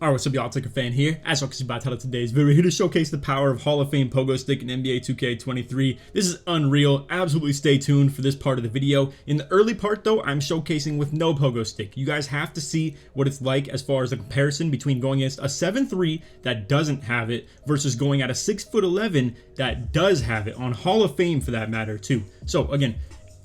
Alright, what's up y'all, LakerFan here. As you can see by the title of today's video, we're here to showcase the power of Hall of Fame Pogo Stick in NBA 2K23. This is unreal. Absolutely stay tuned for this part of the video. In the early part though, I'm showcasing with no Pogo Stick. You guys have to see what it's like as far as the comparison between going against a 7'3" that doesn't have it versus going at a 6'11" that does have it, on Hall of Fame for that matter too. So again,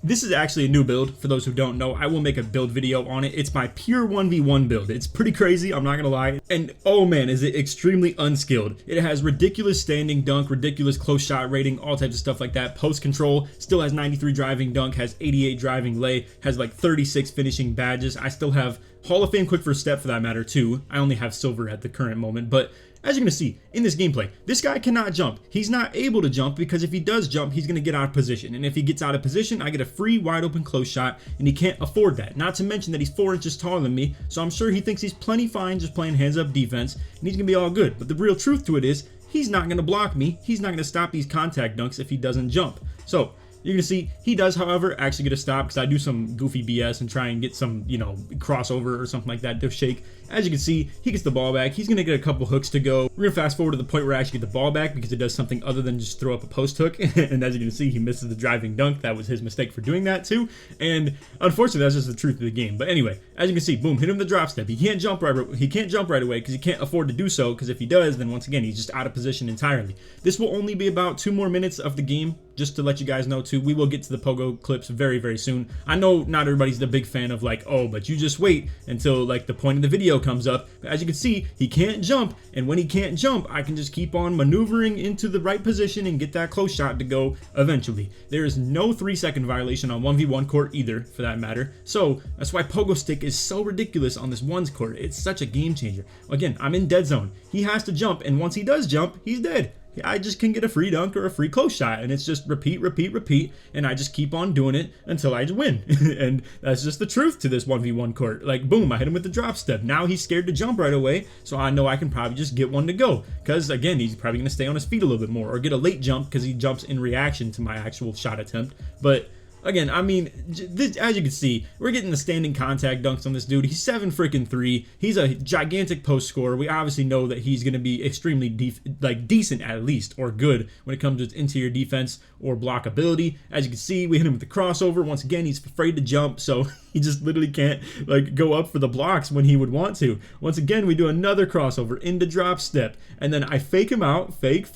this is actually a new build. For those who don't know, I will make a build video on it. It's my pure 1v1 build. It's pretty crazy, I'm not gonna lie. And oh man, is it extremely unskilled. It has ridiculous standing dunk, ridiculous close shot rating, all types of stuff like that. Post control, still has 93 driving dunk, has 88 driving lay, has like 36 finishing badges. I still have Hall of Fame quick first step for that matter too. I only have silver at the current moment, but as you're going to see in this gameplay, this guy cannot jump. He's not able to jump because if he does jump, he's going to get out of position. And if he gets out of position, I get a free wide open close shot, and he can't afford that. Not to mention that he's 4 inches taller than me, so I'm sure he thinks he's plenty fine just playing hands up defense, and he's going to be all good. But the real truth to it is, he's not going to block me. He's not going to stop these contact dunks if he doesn't jump. So you're going to see he does, however, actually get a stop because I do some goofy BS and try and get some, crossover or something like that to shake. As you can see, he gets the ball back. He's going to get a couple hooks to go. We're going to fast forward to the point where I actually get the ball back because it does something other than just throw up a post hook. And as you can see, he misses the driving dunk. That was his mistake for doing that too. And unfortunately, that's just the truth of the game. But anyway, as you can see, boom, hit him the drop step. He can't jump right away because he can't afford to do so, because if he does, then once again, he's just out of position entirely. This will only be about 2 more minutes of the game, just to let you guys know too. We will get to the Pogo clips very, very soon. I know not everybody's the big fan of like, oh, but you just wait until like the point of the video comes up. But as you can see, he can't jump, and when he can't jump, I can just keep on maneuvering into the right position and get that close shot to go eventually. There is no 3-second violation on 1v1 court either, for that matter. So that's why Pogo Stick is so ridiculous on this ones court. It's such a game changer. Again, I'm in dead zone. He has to jump, and once he does jump, he's dead. I just can get a free dunk or a free close shot, and it's just repeat, and I just keep on doing it until I win. And that's just the truth to this 1v1 court. Like, boom, I hit him with the drop step. Now he's scared to jump right away, so I know I can probably just get one to go, because again, he's probably going to stay on his feet a little bit more, or get a late jump because he jumps in reaction to my actual shot attempt. But again, I mean, this, as you can see, we're getting the standing contact dunks on this dude. He's 7'3". He's a gigantic post scorer. We obviously know that he's going to be extremely decent at least, or good when it comes to his interior defense or blockability. As you can see, we hit him with the crossover. Once again, he's afraid to jump, so he just literally can't like go up for the blocks when he would want to. Once again, we do another crossover into drop step, and then I fake him out, fake,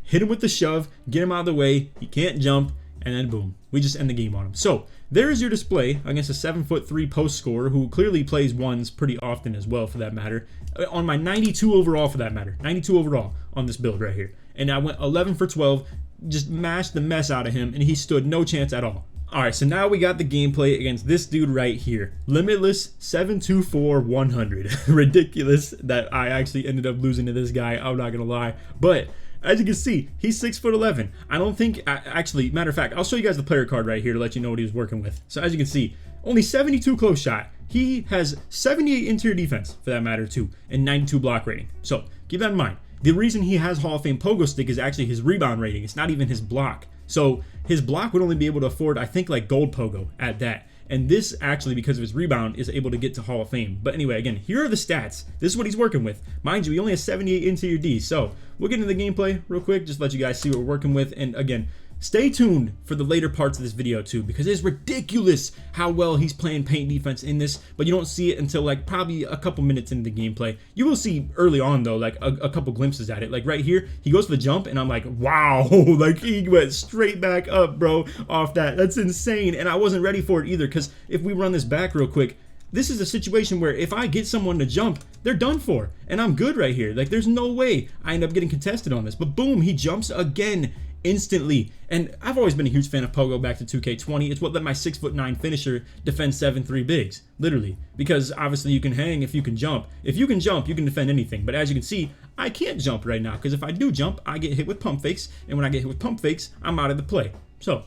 hit him with the shove, get him out of the way. He can't jump. And then boom, we just end the game on him. So there's your display against a 7'3" post scorer who clearly plays ones pretty often as well, for that matter. On my 92 overall, for that matter, 92 overall on this build right here. And I went 11 for 12, just mashed the mess out of him, and he stood no chance at all. Alright, so now we got the gameplay against this dude right here. Limitless 724 100. Ridiculous that I actually ended up losing to this guy, I'm not gonna lie. But as you can see, he's 6'11". I don't think, actually, matter of fact, I'll show you guys the player card right here to let you know what he was working with. So as you can see, only 72 close shot. He has 78 interior defense, for that matter too, and 92 block rating. So keep that in mind. The reason he has Hall of Fame Pogo Stick is actually his rebound rating. It's not even his block. So his block would only be able to afford, I think, like gold Pogo at that. And this actually, because of his rebound, is able to get to Hall of Fame. But anyway, again, here are the stats. This is what he's working with. Mind you, he only has 78 interior D. So we'll get into the gameplay real quick, just let you guys see what we're working with. And again, stay tuned for the later parts of this video too, because it's ridiculous how well he's playing paint defense in this, but you don't see it until like probably a couple minutes into the gameplay. You will see early on though, like a couple glimpses at it. Like right here, he goes for the jump and I'm like, wow, like he went straight back up, bro, off that. That's insane. And I wasn't ready for it either, because if we run this back real quick, this is a situation where if I get someone to jump, they're done for, and I'm good right here. Like there's no way I end up getting contested on this, but boom, he jumps again instantly. And I've always been a huge fan of Pogo back to 2K20. It's what let my 6'9" finisher defend 7'3" bigs, literally, because obviously you can hang if you can jump. If you can jump, you can defend anything. But as you can see, I can't jump right now, because if I do jump, I get hit with pump fakes, and when I get hit with pump fakes, I'm out of the play. So,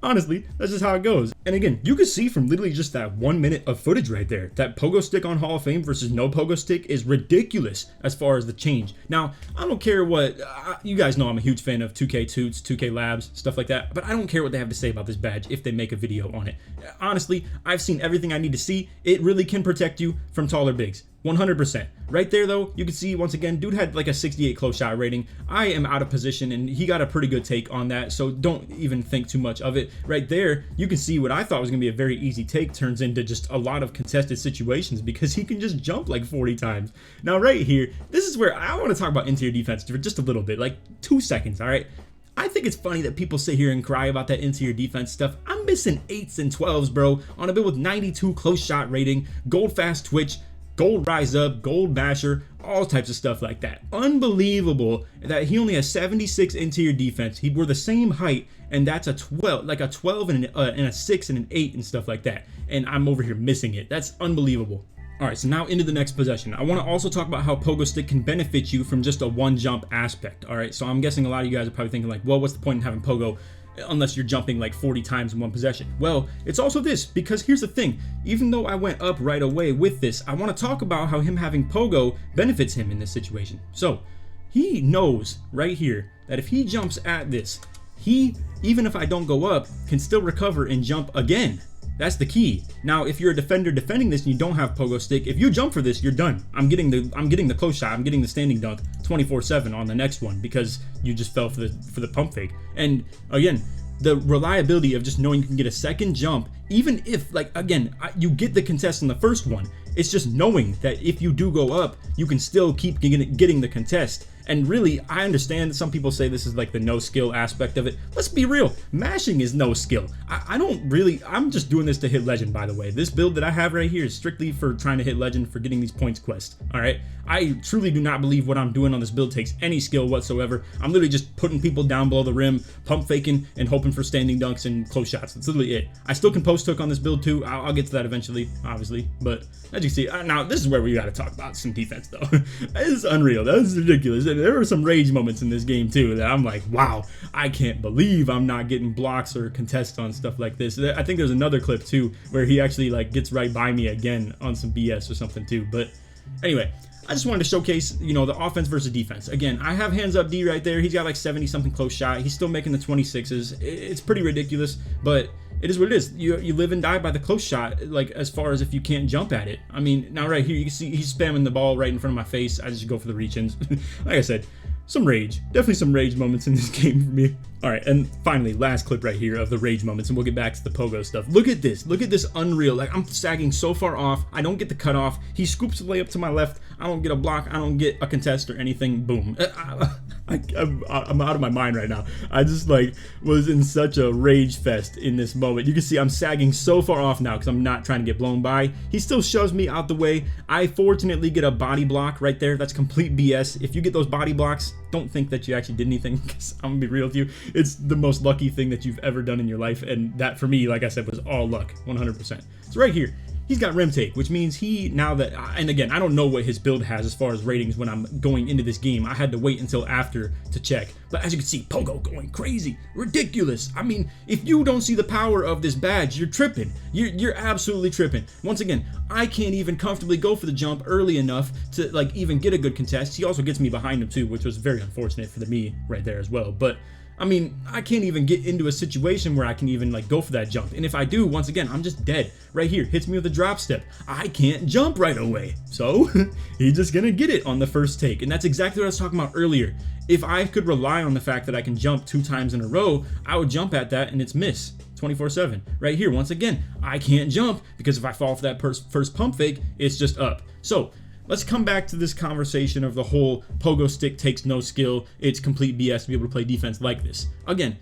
honestly, that's just how it goes. And again, you can see from literally just that 1 minute of footage right there, that Pogo Stick on Hall of Fame versus no Pogo Stick is ridiculous as far as the change. Now, I don't care what, you guys know I'm a huge fan of 2K Toots, 2K Labs, stuff like that, but I don't care what they have to say about this badge if they make a video on it. Honestly, I've seen everything I need to see. It really can protect you from taller bigs. 100%. Right there though, you can see once again, dude had like a 68 close shot rating. I am out of position and he got a pretty good take on that, so don't even think too much of it. Right there, you can see what I thought was gonna be a very easy take turns into just a lot of contested situations because he can just jump like 40 times. Now right here, this is where I want to talk about interior defense for just a little bit, like 2 seconds, all right? I think it's funny that people sit here and cry about that interior defense stuff. I'm missing 8s and 12s, bro, on a build with 92 close shot rating, gold fast twitch, gold rise up, gold basher, all types of stuff like that. Unbelievable that he only has 76 interior defense. We're the same height, and that's a 12, like a 12 and a 6 and an 8 and stuff like that. And I'm over here missing it. That's unbelievable. All right, so now into the next possession. I want to also talk about how Pogo Stick can benefit you from just a one jump aspect. All right, so I'm guessing a lot of you guys are probably thinking like, well, what's the point in having Pogo unless you're jumping like 40 times in one possession? Well, it's also this, because here's the thing. Even though I went up right away with this, I want to talk about how him having Pogo benefits him in this situation. So he knows right here that if he jumps at this, he, even if I don't go up, can still recover and jump again. That's the key. Now, if you're a defender defending this and you don't have Pogo Stick, if you jump for this, you're done. I'm getting the close shot. I'm getting the standing dunk 24/7 on the next one because you just fell for the pump fake. And again, the reliability of just knowing you can get a second jump, even if, like, again, you get the contest in the first one. It's just knowing that if you do go up, you can still keep getting the contest. And really, I understand that some people say this is like the no skill aspect of it. Let's be real, mashing is no skill. I'm just doing this to hit legend, by the way. This build that I have right here is strictly for trying to hit legend, for getting these points quests, all right? I truly do not believe what I'm doing on this build takes any skill whatsoever. I'm literally just putting people down below the rim, pump faking, and hoping for standing dunks and close shots. That's literally it. I still can post hook on this build too. I'll get to that eventually, obviously. But as you can see, now this is where we got to talk about some defense though. This is unreal. That is ridiculous. There were some rage moments in this game too that I'm like, wow, I can't believe I'm not getting blocks or contests on stuff like this. I think there's another clip too where he actually like gets right by me again on some BS or something too. But anyway, I just wanted to showcase, you know, the offense versus defense. Again, I have hands up D right there. He's got like 70 something close shot. He's still making the 26s. It's pretty ridiculous, but it is what it is. You live and die by the close shot, like as far as if you can't jump at it. I mean, now right here, you can see he's spamming the ball right in front of my face. I just go for the reach-ins. Like I said, some rage. Definitely some rage moments in this game for me. All right, and finally, last clip right here of the rage moments, and we'll get back to the Pogo stuff. Look at this. Look at this unreal. Like, I'm sagging so far off. I don't get the cutoff. He scoops the layup to my left. I don't get a block. I don't get a contest or anything. Boom. I'm out of my mind right now. I just like was in such a rage fest in this moment. You can see I'm sagging so far off now because I'm not trying to get blown by. He still shoves me out the way. I fortunately get a body block right there. That's complete BS. If you get those body blocks, don't think that you actually did anything, because I'm gonna be real with you. It's the most lucky thing that you've ever done in your life, and that for me, like I said, was all luck, 100%. So right here, he's got rim take, which means he, now that, and again, I don't know what his build has as far as ratings when I'm going into this game. I had to wait until after to check. But as you can see, Pogo going crazy, ridiculous. I mean, if you don't see the power of this badge, you're tripping. You're absolutely tripping. Once again, I can't even comfortably go for the jump early enough to like even get a good contest. He also gets me behind him too, which was very unfortunate for me right there as well. But I mean, I can't even get into a situation where I can even like go for that jump. And if I do, once again, I'm just dead. Right here, hits me with a drop step. I can't jump right away. So he's just gonna get it on the first take. And that's exactly what I was talking about earlier. If I could rely on the fact that I can jump 2 times in a row, I would jump at that and it's miss 24/7. Right here, once again, I can't jump because if I fall for that first pump fake, it's just up. So let's come back to this conversation of the whole Pogo Stick takes no skill. It's complete BS to be able to play defense like this. Again,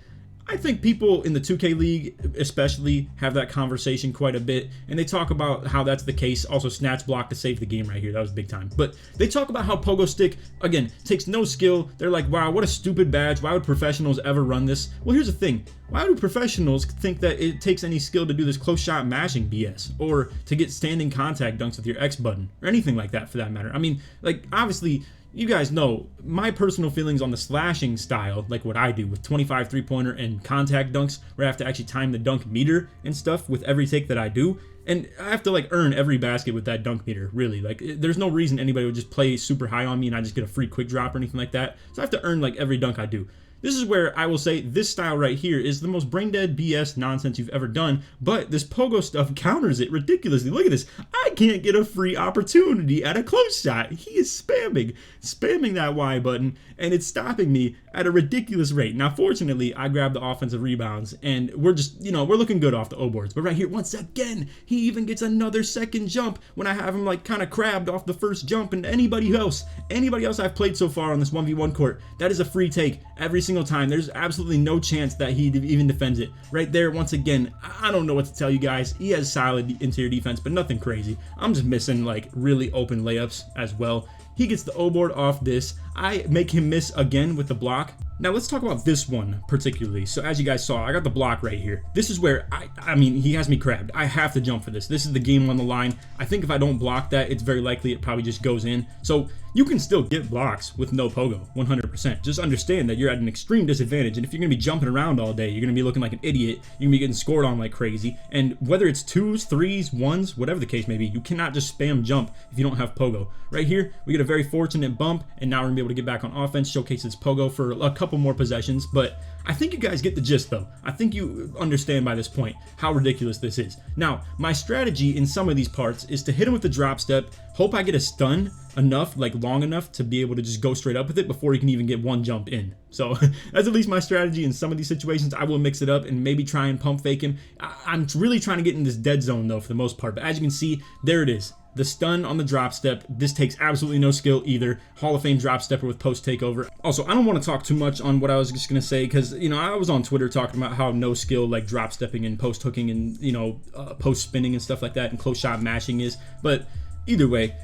I think people in the 2K League especially have that conversation quite a bit, and they talk about how that's the case. Also, snatch block to save the game right here. That was big time. But they talk about how Pogo Stick, again, takes no skill. They're like, wow, what a stupid badge. Why would professionals ever run this? Well, here's the thing. Why do professionals think that it takes any skill to do this close shot mashing BS, or to get standing contact dunks with your X button, or anything like that for that matter? I mean, like, obviously, you guys know my personal feelings on the slashing style, like what I do with 25 3-pointer and contact dunks, where I have to actually time the dunk meter and stuff with every take that I do. And I have to like earn every basket with that dunk meter, really. Like, there's no reason anybody would just play super high on me and I just get a free quick drop or anything like that. So I have to earn like every dunk I do. this is where I will say this style right here is the most brain dead BS nonsense you've ever done, but this pogo stuff counters it ridiculously. Look at this. I can't get a free opportunity at a close shot. He is spamming that Y button, and it's stopping me at a ridiculous rate. Now, fortunately, I grabbed the offensive rebounds, and we're just, we're looking good off the O boards. But right here, once again, he even gets another second jump when I have him like kind of crabbed off the first jump. And anybody else I've played so far on this 1v1 court, that is a free take every single time. There's absolutely no chance that he even defends it. Right there, once again, I don't know what to tell you guys. He has solid interior defense, but nothing crazy. I'm just missing like really open layups as well. He gets the O board off this. I make him miss again with the block. Now let's talk about this one particularly. So as you guys saw, I got the block right here. This is where I mean, he has me crabbed. I have to jump for this. This is the game on the line. I think if I don't block that, it's very likely it probably just goes in. So you can still get blocks with no pogo, 100%. Just understand that you're at an extreme disadvantage, and if you're gonna be jumping around all day, you're gonna be looking like an idiot. You're gonna be getting scored on like crazy. And whether it's 2s, 3s, 1s, whatever the case may be, you cannot just spam jump if you don't have pogo. Right here, we get a very fortunate bump, and now we're gonna be able to get back on offense, showcase its pogo for a couple more possessions. But I think you guys get the gist though. I think you understand by this point how ridiculous this is. Now, my strategy in some of these parts is to hit him with the drop step, hope I get a stun enough, like long enough to be able to just go straight up with it before he can even get one jump in. So that's at least my strategy in some of these situations. I will mix it up and maybe try and pump fake him. I'm really trying to get in this dead zone though for the most part. But as you can see, there it is. The stun on the drop step. This takes absolutely no skill either. Hall of Fame drop stepper with post takeover. Also, I don't want to talk too much on what I was just going to say because, I was on Twitter talking about how no skill like drop stepping and post hooking and, post spinning and stuff like that and close shot mashing is. But either way,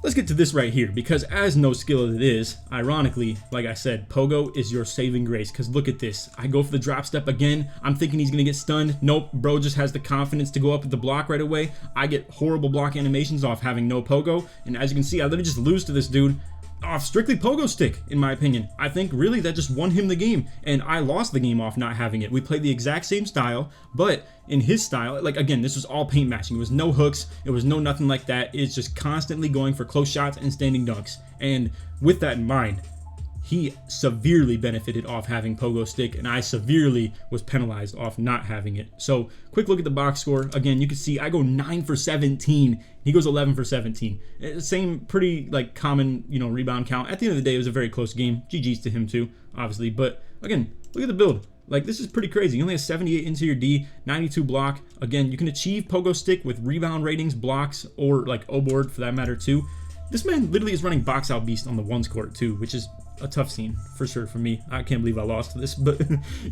let's get to this right here, because as no skill as it is, ironically, like I said, pogo is your saving grace. Because look at this. I go for the drop step again. I'm thinking he's going to get stunned. Nope, bro just has the confidence to go up at the block right away. I get horrible block animations off having no pogo. And as you can see, I literally just lose to this dude off strictly pogo stick, in my opinion. I think really that just won him the game, and I lost the game off not having it. We played the exact same style, but in his style, like again, this was all paint matching. It was no hooks, it was no nothing like that. It's just constantly going for close shots and standing dunks. And with that in mind, he severely benefited off having pogo stick, and I severely was penalized off not having it. So quick look at the box score. Again, you can see I go 9 for 17. He goes 11 for 17. Same pretty like common, rebound count. At the end of the day, it was a very close game. GG's to him too, obviously. But again, look at the build. Like, this is pretty crazy. He only has 78 interior D, 92 block. Again, you can achieve pogo stick with rebound ratings, blocks, or like O board for that matter too. This man literally is running box out beast on the ones court too, which is a tough scene for sure for me. I can't believe I lost to this, but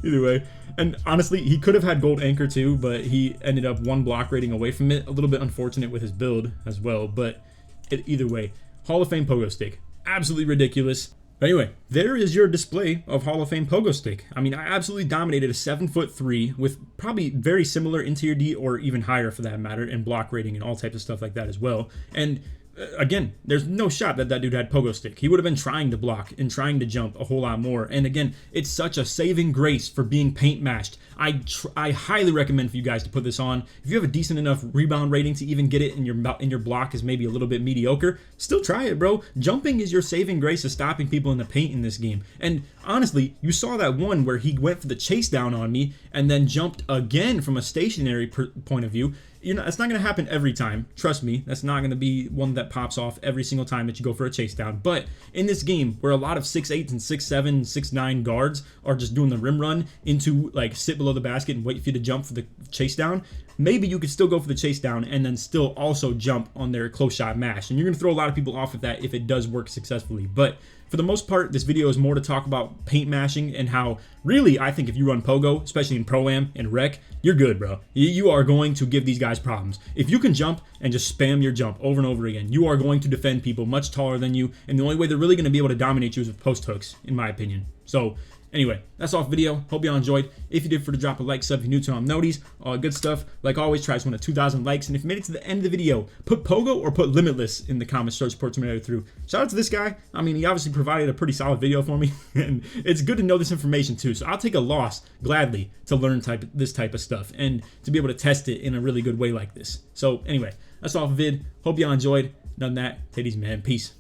either way. And honestly, he could have had gold anchor too, but he ended up one block rating away from it. A little bit unfortunate with his build as well, but either way, Hall of Fame pogo stick, absolutely ridiculous. But anyway, there is your display of Hall of Fame pogo stick. I mean, I absolutely dominated a 7'3" with probably very similar interior D or even higher for that matter, and block rating and all types of stuff like that as well. And again, there's no shot that that dude had pogo stick. He would have been trying to block and trying to jump a whole lot more. And again, it's such a saving grace for being paint mashed. I highly recommend for you guys to put this on. If you have a decent enough rebound rating to even get it in your block is maybe a little bit mediocre, still try it, bro. Jumping is your saving grace of stopping people in the paint in this game. And honestly, you saw that one where he went for the chase down on me and then jumped again from a stationary point of view. It's not going to happen every time. Trust me, that's not going to be one that pops off every single time that you go for a chase down. But in this game, where a lot of 6'8" and 6'7", 6'9" guards are just doing the rim run into like sit below the basket and wait for you to jump for the chase down, maybe you could still go for the chase down and then still also jump on their close shot mash. And you're going to throw a lot of people off with that if it does work successfully. But for the most part, this video is more to talk about paint mashing and how really I think if you run pogo, especially in Pro-Am and Rec, you're good, bro. You are going to give these guys problems. If you can jump and just spam your jump over and over again, you are going to defend people much taller than you, and the only way they're really going to be able to dominate you is with post hooks, in my opinion. So anyway, that's all for the video. Hope y'all enjoyed. If you did, for to drop a like, sub if you're new to noties, all good stuff. Like always, try to win 2,000 likes. And if you made it to the end of the video, put Pogo or put Limitless in the comments. Show support to me through. Shout out to this guy. I mean, he obviously provided a pretty solid video for me, and it's good to know this information too. So I'll take a loss gladly to learn this type of stuff and to be able to test it in a really good way like this. So anyway, that's all for vid. Hope y'all enjoyed. None of that. Take it easy, man. Peace.